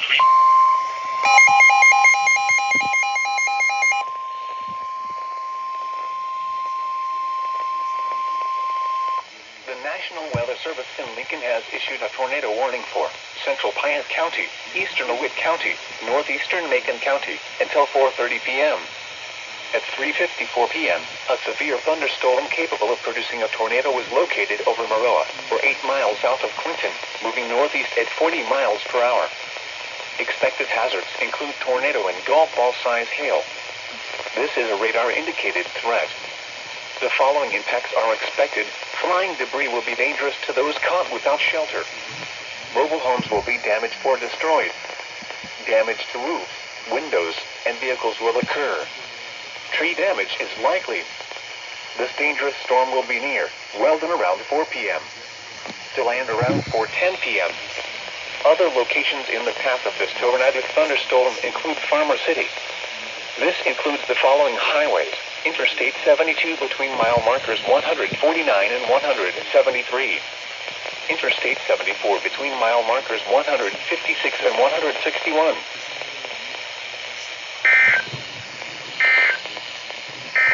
The National Weather Service in Lincoln has issued a tornado warning for central Piatt County, eastern DeWitt County, northeastern Macon County, until 4:30 p.m. At 3:54 p.m., a severe thunderstorm capable of producing a tornado was located over Maroa, or 8 miles south of Clinton, moving northeast at 40 miles per hour. Expected hazards include tornado and golf ball-size hail. This is a radar-indicated threat. The following impacts are expected. Flying debris will be dangerous to those caught without shelter. Mobile homes will be damaged or destroyed. Damage to roofs, windows, and vehicles will occur. Tree damage is likely. This dangerous storm will be near Weldon around 4 p.m. to land around 4:10 p.m. Other locations in the path of this tornadic thunderstorm include Farmer City. This includes the following highways: Interstate 72 between mile markers 149 and 173. Interstate 74 between mile markers 156 and 161.